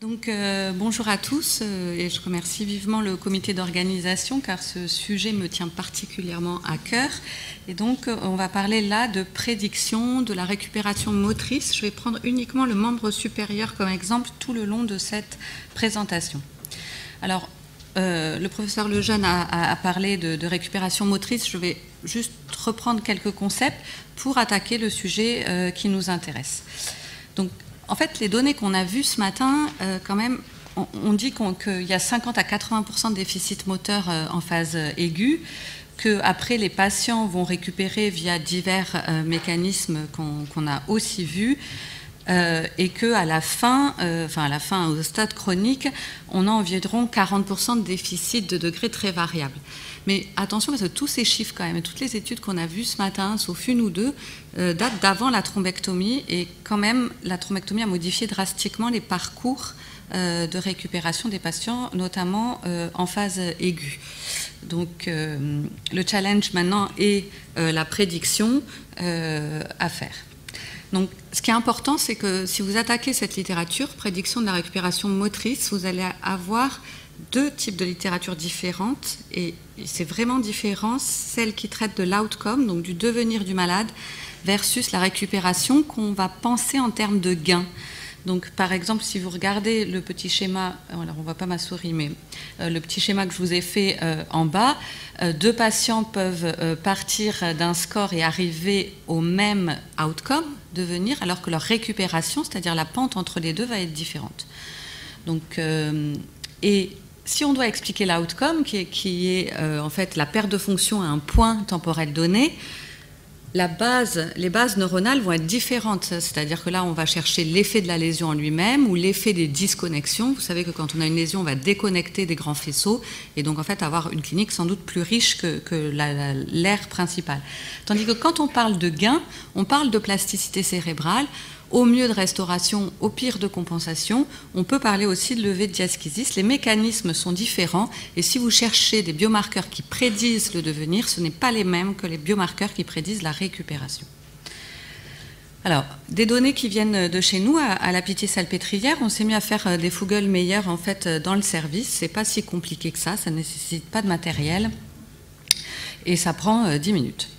Donc, bonjour à tous et je remercie vivement le comité d'organisation car ce sujet me tient particulièrement à cœur. Et donc, on va parler là de prédiction, de la récupération motrice. Je vais prendre uniquement le membre supérieur comme exemple tout le long de cette présentation. Alors, le professeur Lejeune a parlé de récupération motrice. Je vais juste reprendre quelques concepts pour attaquer le sujet qui nous intéresse. Donc, en fait, les données qu'on a vues ce matin, quand même, on dit qu'il y a 50 à 80% de déficit moteur en phase aiguë, qu'après les patients vont récupérer via divers mécanismes qu'on a aussi vus, et qu'à la fin, au stade chronique, on a environ 40% de déficit de degré très variable. Mais attention, parce que tous ces chiffres quand même, et toutes les études qu'on a vues ce matin, sauf une ou deux, datent d'avant la thrombectomie, et quand même, la thrombectomie a modifié drastiquement les parcours de récupération des patients, notamment en phase aiguë. Donc, le challenge maintenant est la prédiction à faire. Donc, ce qui est important, c'est que si vous attaquez cette littérature, prédiction de la récupération motrice, vous allez avoir deux types de littérature différentes, et c'est vraiment différent, celle qui traite de l'outcome, donc du devenir du malade, versus la récupération qu'on va penser en termes de gains. Donc, par exemple, si vous regardez le petit schéma, alors on ne voit pas ma souris, mais le petit schéma que je vous ai fait en bas, deux patients peuvent partir d'un score et arriver au même outcome, devenir, alors que leur récupération, c'est-à-dire la pente entre les deux, va être différente. Donc, et si on doit expliquer l'outcome, qui est en fait la perte de fonction à un point temporel donné, les bases neuronales vont être différentes. C'est-à-dire que là, on va chercher l'effet de la lésion en lui-même ou l'effet des disconnexions. Vous savez que quand on a une lésion, on va déconnecter des grands faisceaux et donc en fait avoir une clinique sans doute plus riche que l'aire principale. Tandis que quand on parle de gain, on parle de plasticité cérébrale. Au mieux de restauration, au pire de compensation, on peut parler aussi de levée de diaschisis. Les mécanismes sont différents et si vous cherchez des biomarqueurs qui prédisent le devenir, ce n'est pas les mêmes que les biomarqueurs qui prédisent la récupération. Alors, des données qui viennent de chez nous, à la Pitié-Salpêtrière, on s'est mis à faire des Fugl-Meyer en fait dans le service. C'est pas si compliqué que ça ne nécessite pas de matériel et ça prend 10 minutes.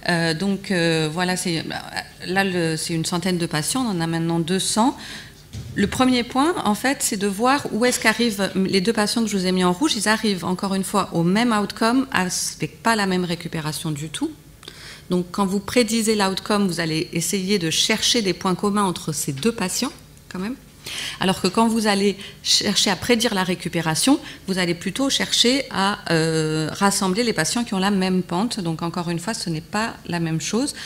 Voilà, c'est une centaine de patients, on en a maintenant 200. Le premier point, en fait, c'est de voir où est-ce qu'arrivent les deux patients que je vous ai mis en rouge. Ils arrivent, encore une fois, au même outcome, avec pas la même récupération du tout. Donc, quand vous prédisez l'outcome, vous allez essayer de chercher des points communs entre ces deux patients, quand même. Alors que quand vous allez chercher à prédire la récupération, vous allez plutôt chercher à rassembler les patients qui ont la même pente. Donc encore une fois, ce n'est pas la même chose.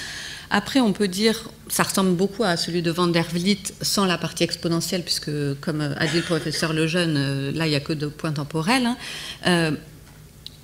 Après, on peut dire, ça ressemble beaucoup à celui de Van der Vliet sans la partie exponentielle, puisque comme a dit le professeur Lejeune, là il n'y a que deux points temporels.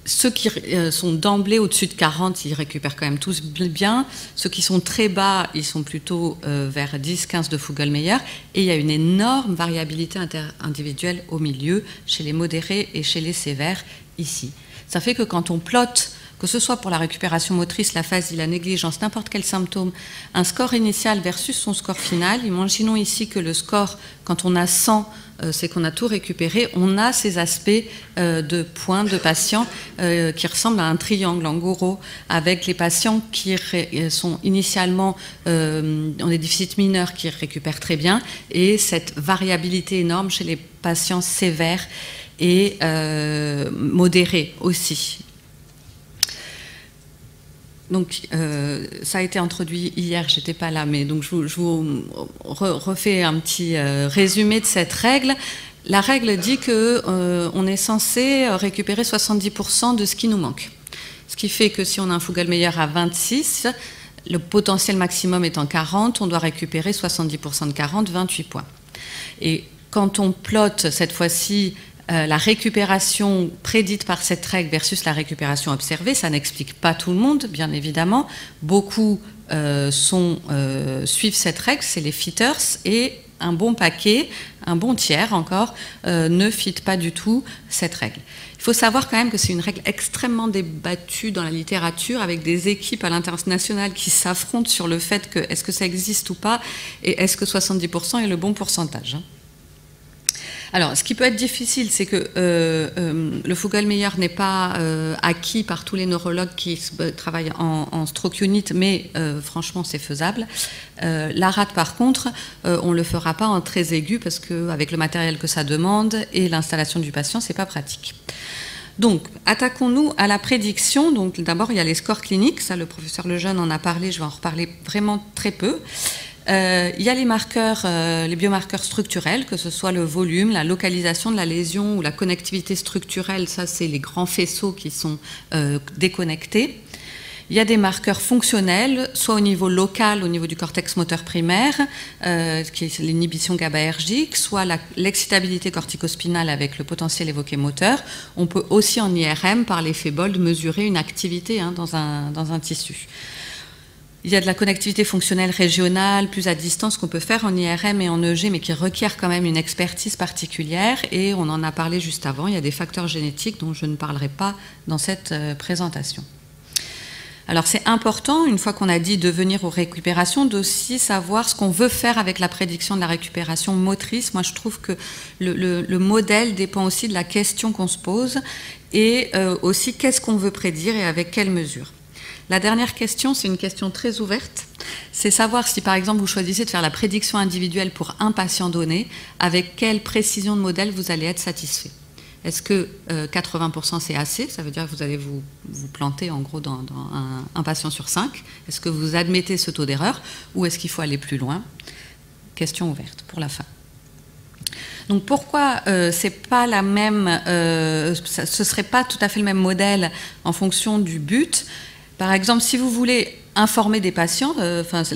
Ceux qui sont d'emblée au-dessus de 40, ils récupèrent quand même tous bien. Ceux qui sont très bas, ils sont plutôt vers 10-15 de Fugl-Meyer. Et il y a une énorme variabilité individuelle au milieu, chez les modérés et chez les sévères, ici. Ça fait que quand on plotte, que ce soit pour la récupération motrice, la phasie, la négligence, n'importe quel symptôme, un score initial versus son score final, imaginons ici que le score, quand on a 100, c'est qu'on a tout récupéré, on a ces aspects de points de patients qui ressemblent à un triangle en gros, avec les patients qui sont initialement ont des déficits mineurs qui récupèrent très bien, et cette variabilité énorme chez les patients sévères et modérés aussi. Donc, ça a été introduit hier, j'étais pas là, mais donc je vous refais un petit résumé de cette règle. La règle dit qu'on est censé récupérer 70% de ce qui nous manque. Ce qui fait que si on a un Fugl-Meyer à 26, le potentiel maximum étant 40, on doit récupérer 70% de 40, 28 points. Et quand on plotte cette fois-ci la récupération prédite par cette règle versus la récupération observée, ça n'explique pas tout le monde, bien évidemment. Beaucoup suivent cette règle, c'est les fitters, et un bon paquet, un bon tiers encore, ne fit pas du tout cette règle. Il faut savoir quand même que c'est une règle extrêmement débattue dans la littérature, avec des équipes à l'international qui s'affrontent sur le fait que est-ce que ça existe ou pas, et est-ce que 70% est le bon pourcentage. Alors, ce qui peut être difficile, c'est que le Fogel-Meyer n'est pas acquis par tous les neurologues qui travaillent en stroke unit, mais franchement, c'est faisable. La rate, par contre, on ne le fera pas en très aigu, parce qu'avec le matériel que ça demande et l'installation du patient, c'est pas pratique. Donc, attaquons-nous à la prédiction. Donc, d'abord, il y a les scores cliniques. Ça, le professeur Lejeune en a parlé. Je vais en reparler vraiment très peu. Il y a les marqueurs, les biomarqueurs structurels, que ce soit le volume, la localisation de la lésion ou la connectivité structurelle. Ça, c'est les grands faisceaux qui sont déconnectés. Il y a des marqueurs fonctionnels, soit au niveau local, au niveau du cortex moteur primaire, qui est l'inhibition GABAergique, soit l'excitabilité corticospinale avec le potentiel évoqué moteur. On peut aussi en IRM, par l'effet Bold, mesurer une activité dans un tissu. Il y a de la connectivité fonctionnelle régionale, plus à distance, qu'on peut faire en IRM et en EG, mais qui requiert quand même une expertise particulière. Et on en a parlé juste avant, il y a des facteurs génétiques dont je ne parlerai pas dans cette présentation. Alors c'est important, une fois qu'on a dit de venir aux récupérations, d'aussi savoir ce qu'on veut faire avec la prédiction de la récupération motrice. Moi je trouve que le modèle dépend aussi de la question qu'on se pose et aussi qu'est-ce qu'on veut prédire et avec quelles mesures. La dernière question, c'est une question très ouverte, c'est savoir si par exemple vous choisissez de faire la prédiction individuelle pour un patient donné, avec quelle précision de modèle vous allez être satisfait. Est-ce que 80% c'est assez? Ça veut dire que vous allez vous planter en gros dans un patient sur 5. Est-ce que vous admettez ce taux d'erreur ou est-ce qu'il faut aller plus loin? Question ouverte pour la fin. Donc pourquoi c'est pas la même, ce serait pas tout à fait le même modèle en fonction du but? Par exemple, si vous voulez informer des patients,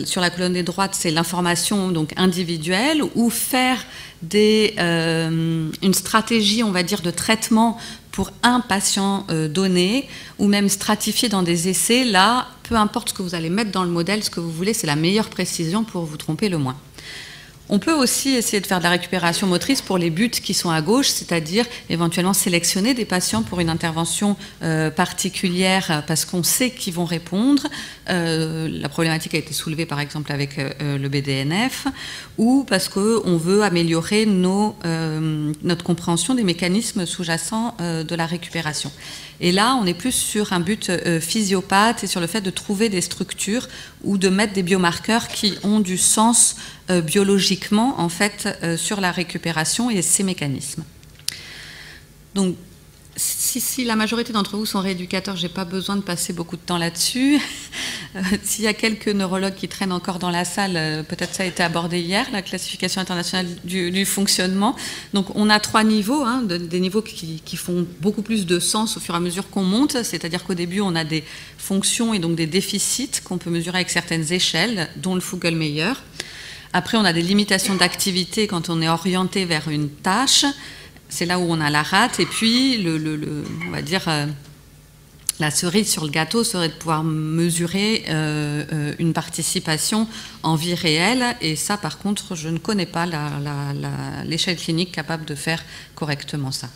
sur la colonne des droites, c'est l'information donc individuelle, ou faire une stratégie, on va dire, de traitement pour un patient donné, ou même stratifier dans des essais, là, peu importe ce que vous allez mettre dans le modèle, ce que vous voulez, c'est la meilleure précision pour vous tromper le moins. On peut aussi essayer de faire de la récupération motrice pour les buts qui sont à gauche, c'est-à-dire éventuellement sélectionner des patients pour une intervention particulière parce qu'on sait qu'ils vont répondre. La problématique a été soulevée par exemple avec le BDNF, ou parce qu'on veut améliorer notre compréhension des mécanismes sous-jacents de la récupération. Et là, on est plus sur un but physiopathe et sur le fait de trouver des structures ou de mettre des biomarqueurs qui ont du sens biologiquement, en fait, sur la récupération et ses mécanismes. Donc, si la majorité d'entre vous sont rééducateurs, je n'ai pas besoin de passer beaucoup de temps là-dessus. S'il y a quelques neurologues qui traînent encore dans la salle, peut-être ça a été abordé hier, la classification internationale du fonctionnement. Donc on a 3 niveaux, des niveaux qui font beaucoup plus de sens au fur et à mesure qu'on monte, c'est-à-dire qu'au début on a des fonctions et donc des déficits qu'on peut mesurer avec certaines échelles, dont le Fogel-Meyer. Après on a des limitations d'activité quand on est orienté vers une tâche. C'est là où on a la rate, et puis on va dire la cerise sur le gâteau serait de pouvoir mesurer une participation en vie réelle, et ça par contre je ne connais pas l'échelle clinique capable de faire correctement ça.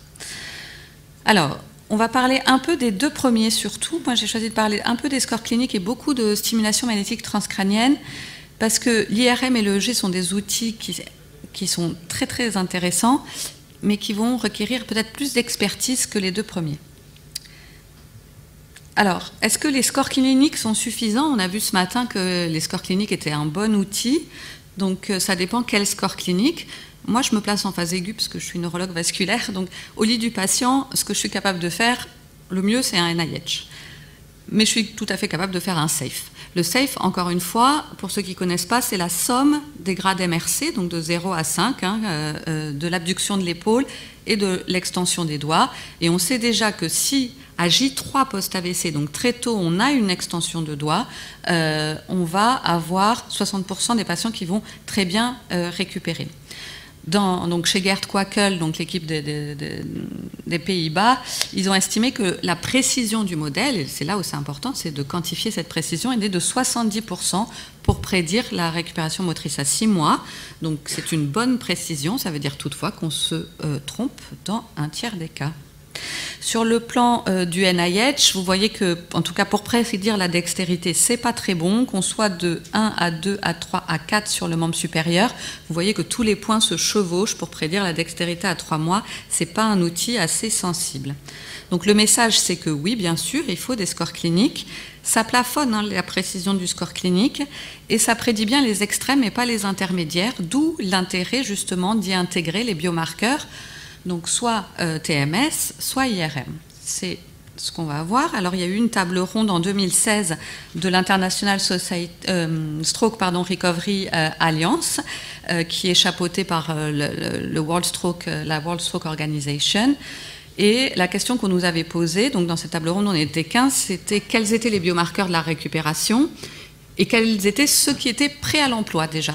Alors on va parler un peu des 2 premiers surtout. Moi j'ai choisi de parler un peu des scores cliniques et beaucoup de stimulation magnétique transcrânienne, parce que l'IRM et l'EEG sont des outils qui sont très très intéressants, mais qui vont requérir peut-être plus d'expertise que les 2 premiers. Alors, est-ce que les scores cliniques sont suffisants? On a vu ce matin que les scores cliniques étaient un bon outil, donc ça dépend quel score clinique. Moi, je me place en phase aiguë parce que je suis neurologue vasculaire, donc au lit du patient, ce que je suis capable de faire, le mieux, c'est un NIH. Mais je suis tout à fait capable de faire un SAFE. Le SAFE, encore une fois, pour ceux qui ne connaissent pas, c'est la somme des grades MRC, donc de 0 à 5, de l'abduction de l'épaule et de l'extension des doigts. Et on sait déjà que si à J3 post-AVC, donc très tôt, on a une extension de doigts, on va avoir 60% des patients qui vont très bien récupérer. Donc chez Gerd Quakel, donc l'équipe des Pays-Bas, ils ont estimé que la précision du modèle, et c'est là où c'est important, c'est de quantifier cette précision, est de 70% pour prédire la récupération motrice à 6 mois. Donc c'est une bonne précision, ça veut dire toutefois qu'on se trompe dans un tiers des cas. Sur le plan du NIH, vous voyez que, en tout cas pour prédire la dextérité, c'est pas très bon, qu'on soit de 1 à 2 à 3 à 4 sur le membre supérieur. Vous voyez que tous les points se chevauchent pour prédire la dextérité à 3 mois. C'est pas un outil assez sensible. Donc le message, c'est que oui, bien sûr, il faut des scores cliniques. Ça plafonne la précision du score clinique et ça prédit bien les extrêmes et pas les intermédiaires, d'où l'intérêt justement d'y intégrer les biomarqueurs, donc soit TMS, soit IRM. C'est ce qu'on va voir. Alors il y a eu une table ronde en 2016 de l'International Stroke Recovery Alliance qui est chapeautée par la World Stroke Organization. Et la question qu'on nous avait posée, donc dans cette table ronde, on était 15, c'était quels étaient les biomarqueurs de la récupération et quels étaient ceux qui étaient prêts à l'emploi déjà.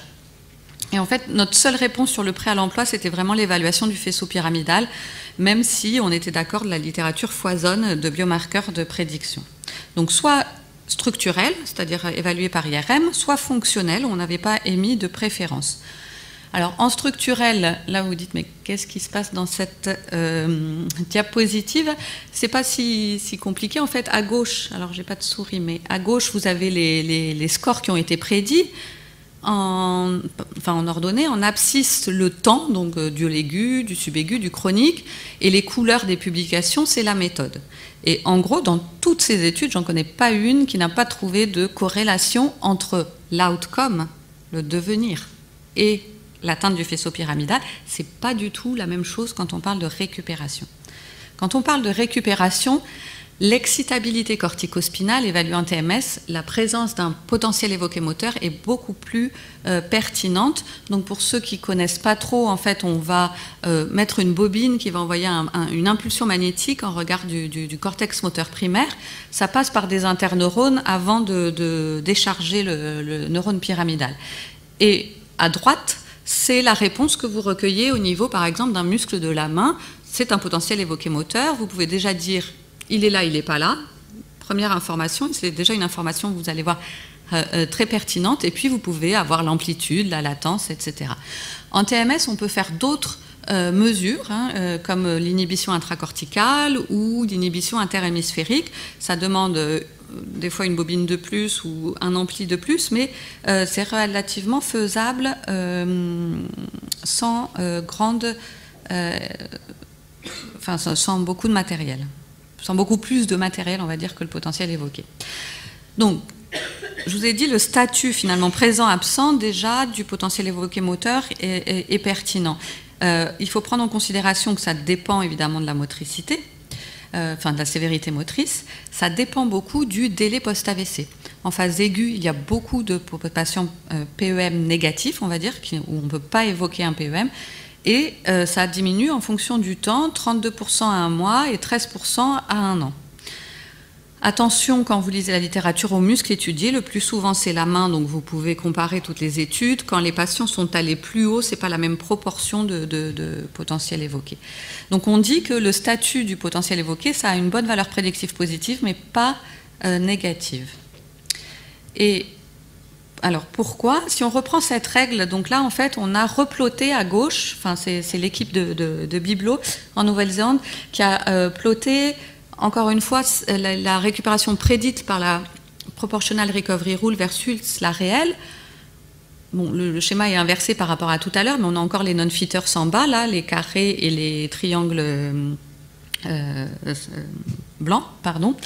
Et en fait, notre seule réponse sur le prêt à l'emploi, c'était vraiment l'évaluation du faisceau pyramidal, même si on était d'accord, la littérature foisonne de biomarqueurs de prédiction. Donc soit structurel, c'est-à-dire évalué par IRM, soit fonctionnel, on n'avait pas émis de préférence. Alors, en structurel, là, vous vous dites, mais qu'est-ce qui se passe dans cette diapositive? C'est pas si compliqué. En fait, à gauche, alors j'ai pas de souris, mais à gauche, vous avez les scores qui ont été prédits en ordonnée, en abscisse, le temps, donc du aigu, du subaigu, du chronique, et les couleurs des publications, c'est la méthode. Et en gros, dans toutes ces études, j'en connais pas une qui n'a pas trouvé de corrélation entre l'outcome, le devenir, et l'atteinte du faisceau pyramidal. C'est pas du tout la même chose quand on parle de récupération. Quand on parle de récupération, l'excitabilité corticospinale évalue en TMS, la présence d'un potentiel évoqué moteur est beaucoup plus pertinente. Donc pour ceux qui connaissent pas trop, en fait, on va mettre une bobine qui va envoyer une impulsion magnétique en regard du cortex moteur primaire. Ça passe par des interneurones avant de décharger le neurone pyramidal. Et à droite, c'est la réponse que vous recueillez au niveau, par exemple, d'un muscle de la main. C'est un potentiel évoqué moteur. Vous pouvez déjà dire, il est là, il n'est pas là. Première information, c'est déjà une information que vous allez voir très pertinente. Et puis, vous pouvez avoir l'amplitude, la latence, etc. En TMS, on peut faire d'autres mesures, comme l'inhibition intracorticale ou l'inhibition interhémisphérique. Ça demande des fois une bobine de plus ou un ampli de plus, mais c'est relativement faisable sans sans beaucoup de matériel, sans beaucoup plus de matériel, on va dire, que le potentiel évoqué. Donc, je vous ai dit, le statut finalement présent-absent déjà du potentiel évoqué moteur est pertinent. Il faut prendre en considération que ça dépend évidemment de la motricité, de la sévérité motrice. Ça dépend beaucoup du délai post-AVC. En phase aiguë, il y a beaucoup de patients PEM négatifs, on va dire, où on ne peut pas évoquer un PEM, et ça diminue en fonction du temps, 32% à un mois et 13% à un an. Attention, quand vous lisez la littérature, aux muscles étudiés, le plus souvent c'est la main, donc vous pouvez comparer toutes les études. Quand les patients sont allés plus haut, ce n'est pas la même proportion de potentiel évoqué. Donc on dit que le statut du potentiel évoqué, ça a une bonne valeur prédictive positive, mais pas négative. Et alors pourquoi? Si on reprend cette règle, donc là en fait on a reploté à gauche, c'est l'équipe de Biblo en Nouvelle-Zélande qui a ploté encore une fois la récupération prédite par la Proportional Recovery Rule versus la réelle. Bon, le schéma est inversé par rapport à tout à l'heure, mais on a encore les non-fitters en bas, là, les carrés et les triangles blancs, pardon.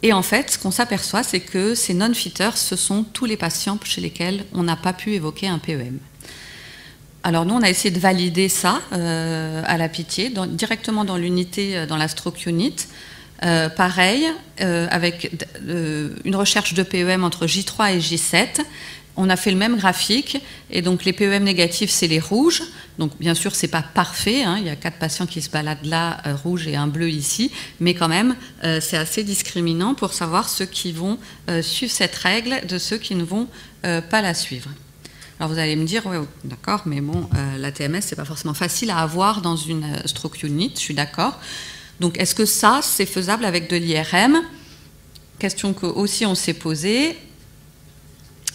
Et en fait, ce qu'on s'aperçoit, c'est que ces non-fitters, ce sont tous les patients chez lesquels on n'a pas pu évoquer un PEM. Alors nous, on a essayé de valider ça à la Pitié, directement dans l'unité, dans la stroke unit. Pareil, avec une recherche de PEM entre J3 et J7. On a fait le même graphique, et donc les PEM négatifs, c'est les rouges. Donc bien sûr, c'est pas parfait, il y a 4 patients qui se baladent là, rouge et un bleu ici, mais quand même, c'est assez discriminant pour savoir ceux qui vont suivre cette règle de ceux qui ne vont pas la suivre. Alors vous allez me dire, ouais, d'accord, mais bon, la TMS, c'est pas forcément facile à avoir dans une stroke unit, je suis d'accord. Donc est-ce que ça, c'est faisable avec de l'IRM? Question que aussi on s'est posée.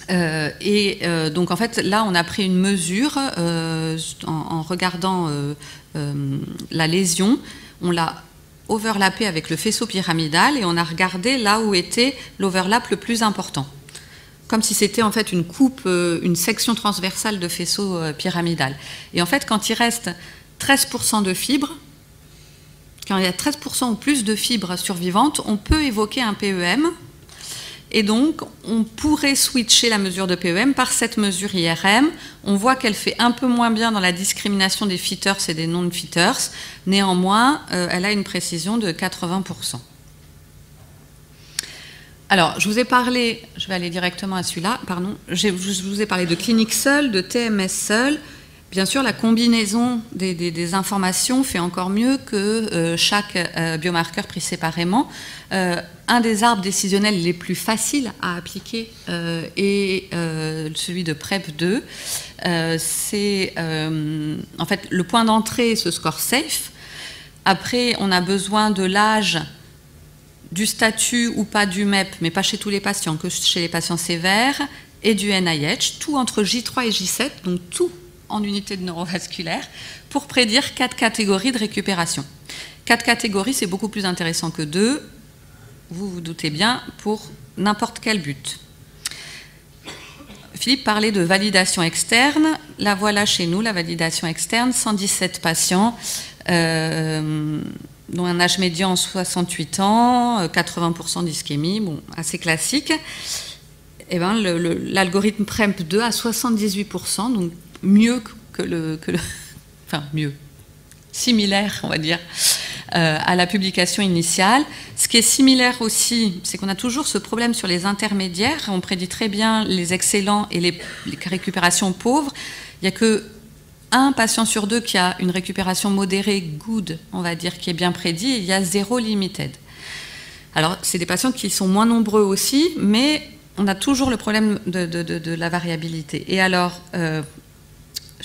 Donc en fait, là, on a pris une mesure en regardant la lésion. On l'a overlappé avec le faisceau pyramidal et on a regardé là où était l'overlap le plus important. Comme si c'était en fait une coupe, une section transversale de faisceau pyramidal. Et en fait, quand il reste 13% de fibres, quand il y a 13% ou plus de fibres survivantes, on peut évoquer un PEM. Et donc, on pourrait switcher la mesure de PEM par cette mesure IRM. On voit qu'elle fait un peu moins bien dans la discrimination des fitters et des non-fitters. Néanmoins, elle a une précision de 80%. Alors, je vous ai parlé, je vais aller directement à celui-là, pardon, je vous ai parlé de clinique seule, de TMS seule. Bien sûr, la combinaison des informations fait encore mieux que chaque biomarqueur pris séparément. Un des arbres décisionnels les plus faciles à appliquer est celui de PrEP2. C'est en fait le point d'entrée, ce score SAFE. Après, on a besoin de l'âge, du statut ou pas du MEP, mais pas chez tous les patients, que chez les patients sévères, et du NIH, tout entre J3 et J7, donc tout en unité de neurovasculaire, pour prédire 4 catégories de récupération. 4 catégories, c'est beaucoup plus intéressant que 2, vous vous doutez bien, pour n'importe quel but. Philippe parlait de validation externe, la voilà chez nous, la validation externe, 117 patients, dont un âge médian 68 ans, 80% d'ischémie, bon, assez classique. Et ben, l'algorithme PrEP2 à 78%, donc mieux que enfin mieux, similaire, on va dire, à la publication initiale. Ce qui est similaire aussi, c'est qu'on a toujours ce problème sur les intermédiaires. On prédit très bien les excellents et les récupérations pauvres. Il n'y a que un patient sur 2 qui a une récupération modérée, good, on va dire, qui est bien prédit, et il y a 0 limited. Alors, c'est des patients qui sont moins nombreux aussi, mais on a toujours le problème de la variabilité. Et alors, je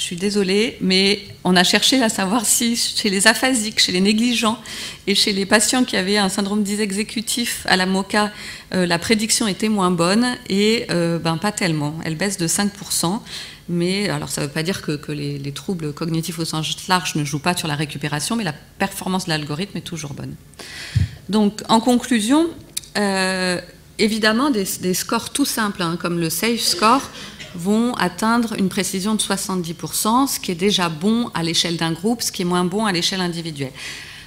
suis désolée, mais on a cherché à savoir si chez les aphasiques, chez les négligents et chez les patients qui avaient un syndrome dysexécutif à la MoCA, la prédiction était moins bonne, et pas tellement. Elle baisse de 5%. Mais alors, ça ne veut pas dire que les troubles cognitifs au sens large ne jouent pas sur la récupération, mais la performance de l'algorithme est toujours bonne. Donc, en conclusion, évidemment, des scores tout simples, hein, comme le SAFE score, vont atteindre une précision de 70%, ce qui est déjà bon à l'échelle d'un groupe, ce qui est moins bon à l'échelle individuelle.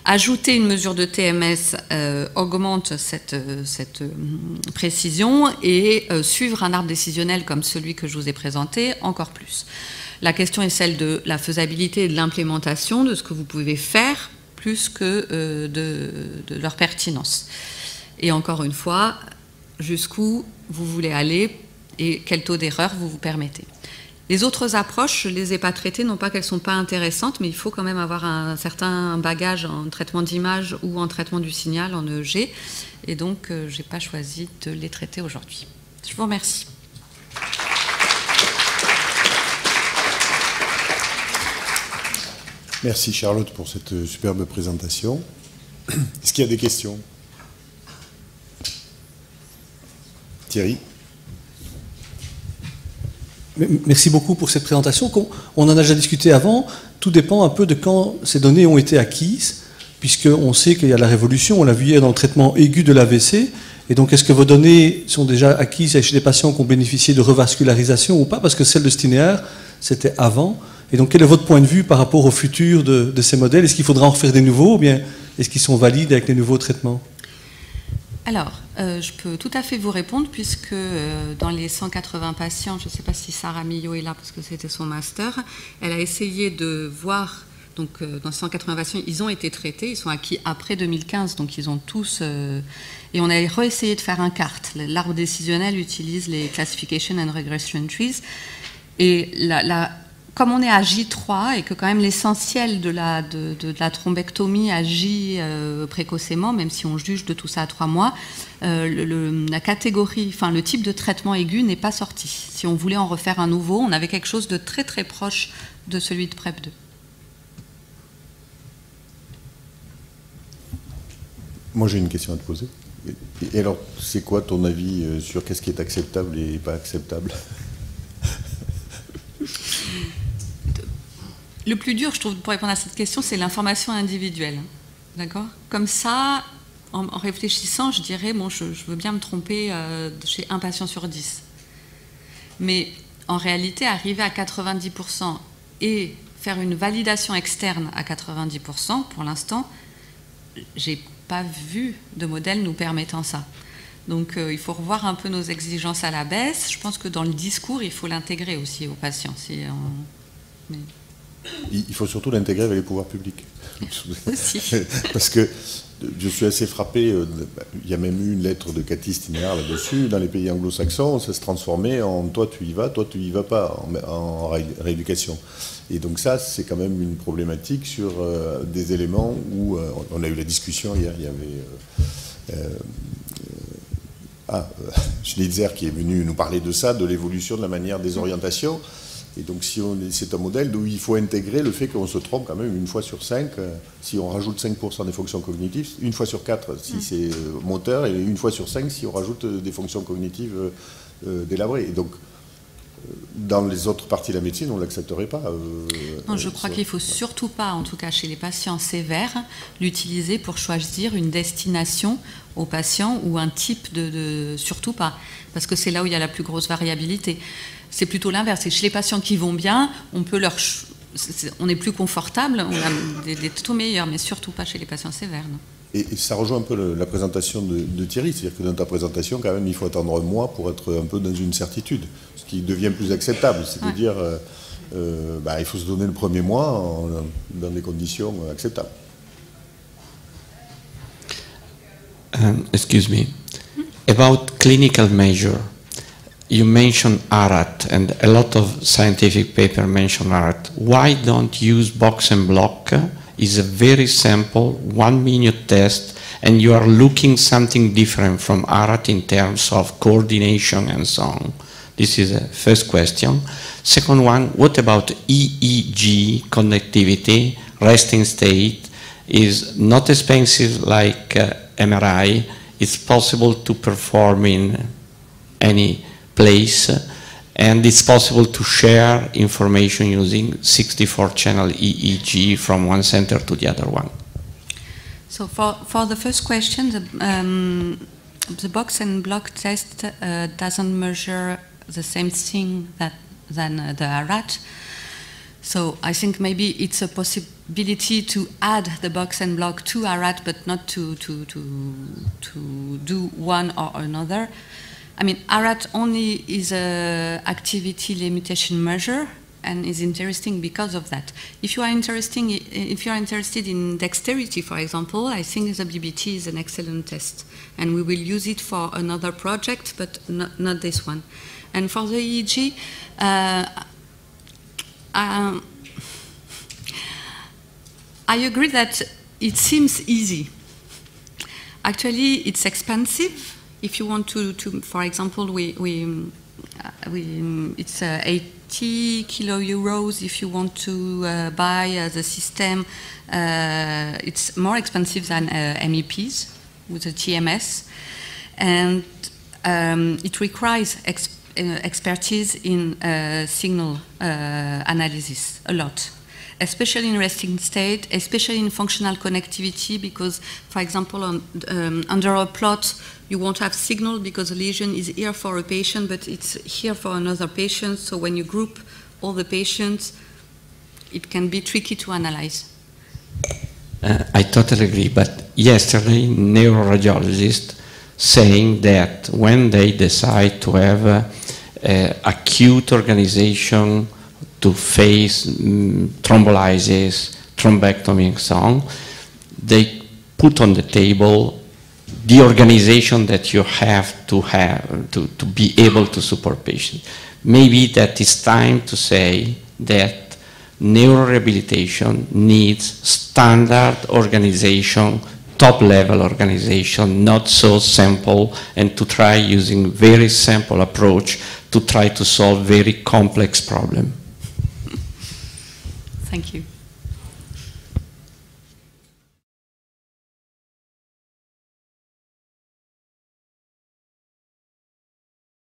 Ajouter une mesure de TMS augmente cette précision, et suivre un arbre décisionnel comme celui que je vous ai présenté, encore plus. La question est celle de la faisabilité et de l'implémentation, de ce que vous pouvez faire, plus que de leur pertinence. Et encore une fois, jusqu'où vous voulez aller et quel taux d'erreur vous vous permettez. Les autres approches, je ne les ai pas traitées, non pas qu'elles ne sont pas intéressantes, mais il faut quand même avoir un certain bagage en traitement d'image ou en traitement du signal en EEG, et donc je n'ai pas choisi de les traiter aujourd'hui. Je vous remercie. Merci Charlotte pour cette superbe présentation. Est-ce qu'il y a des questions? Thierry? Merci beaucoup pour cette présentation. On en a déjà discuté avant. Tout dépend un peu de quand ces données ont été acquises, puisqu'on sait qu'il y a la révolution, on l'a vu hier dans le traitement aigu de l'AVC. Et donc, est-ce que vos données sont déjà acquises chez des patients qui ont bénéficié de revascularisation ou pas? Parce que celle de Stinéar, c'était avant. Et donc, quel est votre point de vue par rapport au futur de ces modèles? Est-ce qu'il faudra en refaire des nouveaux, ou bien est-ce qu'ils sont valides avec les nouveaux traitements? Alors, je peux tout à fait vous répondre, puisque dans les 180 patients, je ne sais pas si Sarah Millot est là parce que c'était son master, elle a essayé de voir, donc dans 180 patients, ils ont été traités, ils sont acquis après 2015, donc ils ont tous... et on a réessayé de faire un CART. L'arbre décisionnel utilise les Classification and Regression Trees, et comme on est à J3 et que quand même l'essentiel de la thrombectomie agit précocement, même si on juge de tout ça à 3 mois, la catégorie, enfin le type de traitement aigu n'est pas sorti. Si on voulait en refaire un nouveau, on avait quelque chose de très très proche de celui de PrEP2. Moi j'ai une question à te poser. Et alors, c'est quoi ton avis sur qu'est-ce qui est acceptable et pas acceptable? Le plus dur, je trouve, pour répondre à cette question, c'est l'information individuelle. D'accord. Comme ça, en réfléchissant, je dirais, bon, je veux bien me tromper chez un patient sur 10. Mais en réalité, arriver à 90% et faire une validation externe à 90%, pour l'instant, j'ai pas vu de modèle nous permettant ça. Donc il faut revoir un peu nos exigences à la baisse. Je pense que dans le discours, il faut l'intégrer aussi aux patients. Il faut surtout l'intégrer avec les pouvoirs publics. Aussi. Parce que je suis assez frappé, il y a même eu une lettre de Cathy Stinéar là-dessus, dans les pays anglo-saxons, ça se transformait en toi tu y vas pas en rééducation. Et donc ça, c'est quand même une problématique sur des éléments où on a eu la discussion hier, il y avait Schnitzer qui est venu nous parler de ça, de l'évolution de la manière des orientations. Et donc c'est un modèle où il faut intégrer le fait qu'on se trompe quand même une fois sur 5, si on rajoute 5% des fonctions cognitives, une fois sur 4 si c'est moteur, et une fois sur 5 si on rajoute des fonctions cognitives délabrées. Et donc dans les autres parties de la médecine, on ne l'accepterait pas. Non, je crois qu'il ne faut surtout pas, en tout cas chez les patients sévères, l'utiliser pour choisir une destination aux patients ou un type surtout pas, parce que c'est là où il y a la plus grosse variabilité. C'est plutôt l'inverse. C'est chez les patients qui vont bien, on est plus confortable, on a des taux meilleurs, mais surtout pas chez les patients sévères. Non. Et ça rejoint un peu la présentation de Thierry, c'est-à-dire que dans ta présentation, quand même, il faut attendre un mois pour être un peu dans une certitude, ce qui devient plus acceptable, c'est-à-dire il faut se donner le premier mois dans des conditions acceptables. Excuse me. About clinical measure, you mentioned ARAT, and a lot of scientific papers mention ARAT. Why don't use box and block? It's a very simple 1-minute test, and you are looking something different from ARAT in terms of coordination and so on. This is the first question. Second one, what about EEG connectivity, resting state? Is not expensive like MRI. It's possible to perform in any place, and it's possible to share information using 64-channel EEG from one center to the other one. So for the first question, the box and block test doesn't measure the same thing than the ARAT. So I think maybe it's a possibility to add the box and block to ARAT, but not to do one or another. I mean, ARAT only is a activity limitation measure and is interesting because of that. If you are interested in dexterity, for example, I think the BBT is an excellent test, and we will use it for another project, but not this one. And for the EEG, I agree that it seems easy. Actually, it's expensive. If you want to for example, it's 80 €. If you want to buy the system, it's more expensive than MEPs with the TMS, and it requires expertise in signal analysis a lot, especially in resting state, especially in functional connectivity, because, for example, under a plot, you won't have signal because the lesion is here for a patient, but it's here for another patient. So when you group all the patients, it can be tricky to analyze. I totally agree, but yesterday, neuroradiologists saying that when they decide to have acute organization to face thrombolysis, thrombectomy, and so on, they put on the table the organization that you have to be able to support patients. Maybe that it's time to say that neurorehabilitation needs standard organization, top-level organization, not so simple, and to try using very simple approach to try to solve very complex problem. Thank you.